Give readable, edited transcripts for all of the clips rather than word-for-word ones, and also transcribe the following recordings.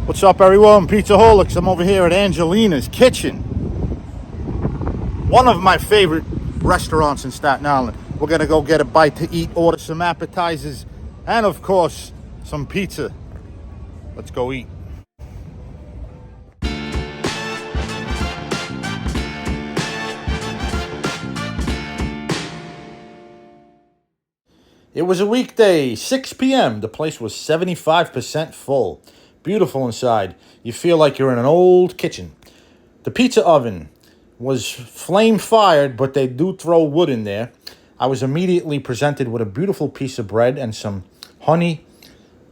What's up, everyone? Pizzaholics. I'm over here at Angelina's Kitchen, one of my favorite restaurants in Staten Island. We're gonna go get a bite to eat, order some appetizers, and of course, some pizza. Let's go eat. It was a weekday, 6 p.m. The place was 75% full. Beautiful inside. You feel like you're in an old kitchen. The pizza oven was flame fired, but they do throw wood in there. I was immediately presented with a beautiful piece of bread and some honey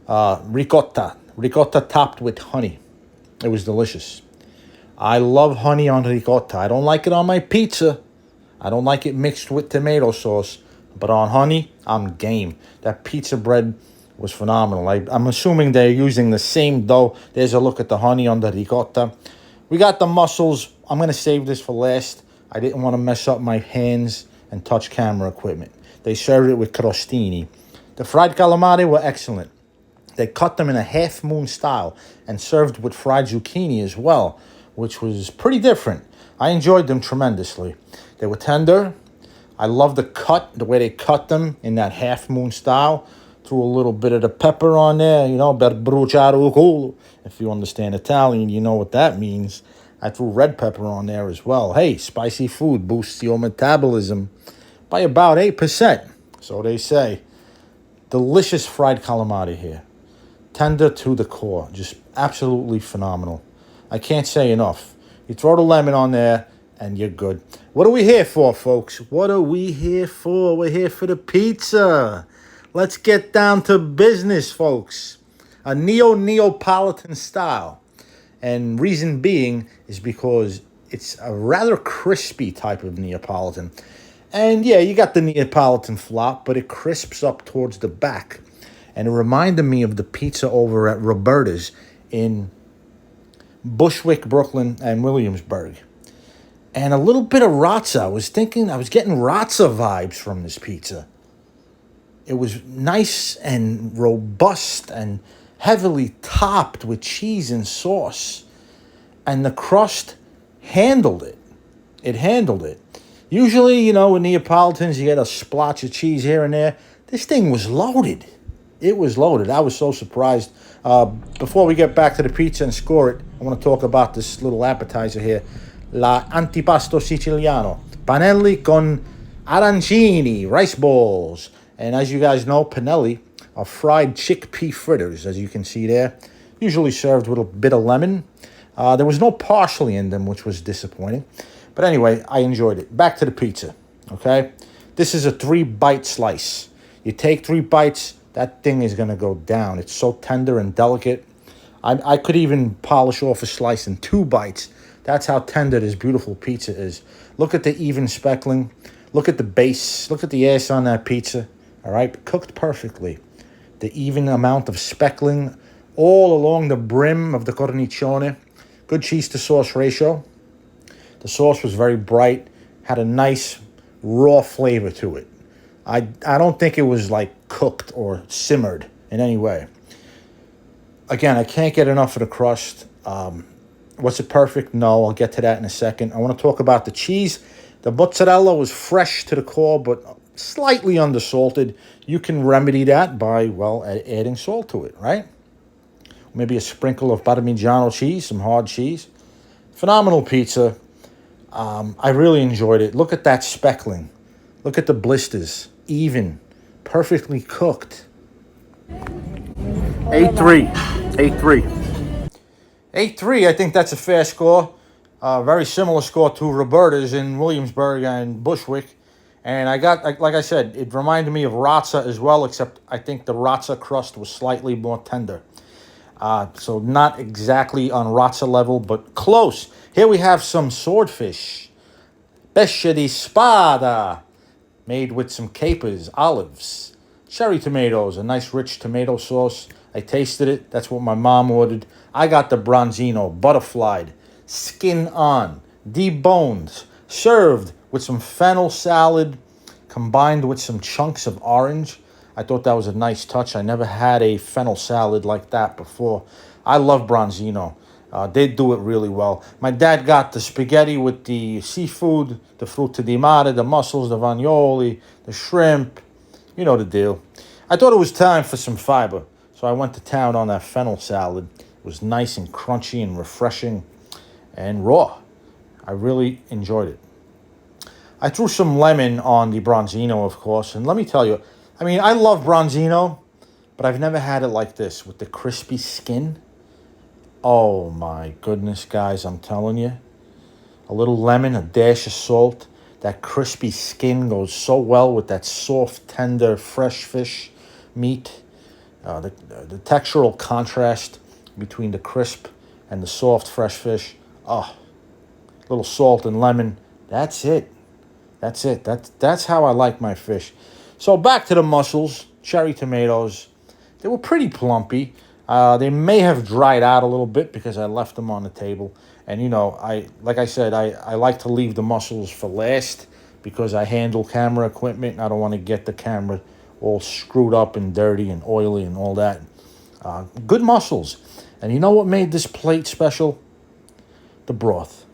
ricotta. Ricotta topped with honey. It was delicious. I love honey on ricotta. I don't like it on my pizza. I don't like it mixed with tomato sauce. But on honey, I'm game. That pizza bread was phenomenal. I'm assuming they're using the same dough. There's a look at the honey on the ricotta. We got the mussels. I'm going to save this for last. I didn't want to mess up my hands and touch camera equipment. They served it with crostini. The fried calamari were excellent. They cut them in a half-moon style and served with fried zucchini as well, which was pretty different. I enjoyed them tremendously. They were tender. I love the cut, the way they cut them in that half-moon style. Threw a little bit of the pepper on there, per bruciare il culo. If you understand Italian, you know what that means. I threw red pepper on there as well. Hey, spicy food boosts your metabolism by about 8%. So they say. Delicious fried calamari here. Tender to the core. Just absolutely phenomenal. I can't say enough. You throw the lemon on there, and you're good. What are we here for, folks? What are we here for? We're here for the pizza. Let's get down to business, folks. A Neapolitan style. And reason being is because it's a rather crispy type of Neapolitan. And yeah, you got the Neapolitan flop, but it crisps up towards the back. And it reminded me of the pizza over at Roberta's in Bushwick, Brooklyn, and Williamsburg. And a little bit of razza. I was getting razza vibes from this pizza. It was nice and robust and heavily topped with cheese and sauce. And the crust handled it. It handled it. Usually, with Neapolitans, you get a splotch of cheese here and there. This thing was loaded. It was loaded. I was so surprised. Before we get back to the pizza and score it, I want to talk about this little appetizer here. La antipasto siciliano. Panelli con arancini, rice balls. And as you guys know, panelli are fried chickpea fritters, as you can see there. Usually served with a bit of lemon. There was no parsley in them, which was disappointing. But anyway, I enjoyed it. Back to the pizza, okay? This is a 3-bite slice. You take 3 bites, that thing is going to go down. It's so tender and delicate. I could even polish off a slice in 2 bites. That's how tender this beautiful pizza is. Look at the even speckling. Look at the base. Look at the ass on that pizza. All right? Cooked perfectly. The even amount of speckling all along the brim of the cornicione. Good cheese to sauce ratio. The sauce was very bright. Had a nice raw flavor to it. I don't think it was like cooked or simmered in any way. Again, I can't get enough of the crust. Was it perfect? No, I'll get to that in a second. I want to talk about the cheese. The mozzarella was fresh to the core, but slightly undersalted. You can remedy that by, adding salt to it, right? Maybe a sprinkle of Parmigiano cheese, some hard cheese. Phenomenal pizza. I really enjoyed it. Look at that speckling. Look at the blisters. Even. Perfectly cooked. 8-3. 8-3. 8-3, I think that's a fair score. Very similar score to Roberta's in Williamsburg and Bushwick. And like I said, it reminded me of razza as well, except I think the razza crust was slightly more tender. So not exactly on razza level, but close. Here we have some swordfish. Pesce di spada, made with some capers, olives, cherry tomatoes, a nice rich tomato sauce. I tasted it. That's what my mom ordered. I got the bronzino, butterflied, skin on, deboned, served with some fennel salad combined with some chunks of orange. I thought that was a nice touch. I never had a fennel salad like that before. I love Bronzino. They do it really well. My dad got the spaghetti with the seafood, the fruta di mare, the mussels, the vagnoli, the shrimp. You know the deal. I thought it was time for some fiber, so I went to town on that fennel salad. It was nice and crunchy and refreshing and raw. I really enjoyed it. I threw some lemon on the Bronzino, of course, and let me tell you, I mean, I love Bronzino, but I've never had it like this with the crispy skin. Oh my goodness, guys, I'm telling you. A little lemon, a dash of salt. That crispy skin goes so well with that soft, tender, fresh fish meat. The textural contrast between the crisp and the soft, fresh fish. Oh, a little salt and lemon. That's it. That's it. That's how I like my fish. So back to the mussels, cherry tomatoes. They were pretty plumpy. They may have dried out a little bit because I left them on the table. And, you know, like I said, I like to leave the mussels for last because I handle camera equipment. And I don't want to get the camera all screwed up and dirty and oily and all that. Good mussels. And you know what made this plate special? The broth.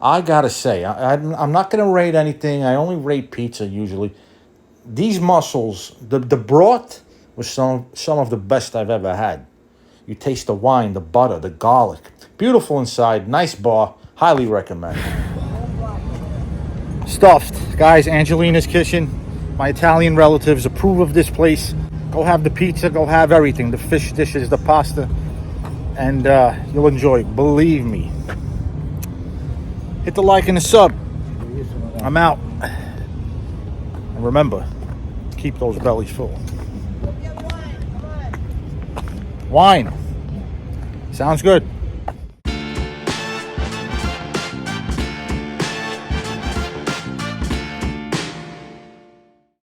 I got to say, I'm not going to rate anything. I only rate pizza usually. These mussels, the broth was some of the best I've ever had. You taste the wine, the butter, the garlic. Beautiful inside, nice bar, highly recommend. Stuffed. Guys, Angelina's Kitchen. My Italian relatives approve of this place. Go have the pizza, go have everything. The fish dishes, the pasta. And you'll enjoy it, believe me. Hit the like and the sub. I'm out. And remember, keep those bellies full. Wine. Sounds good.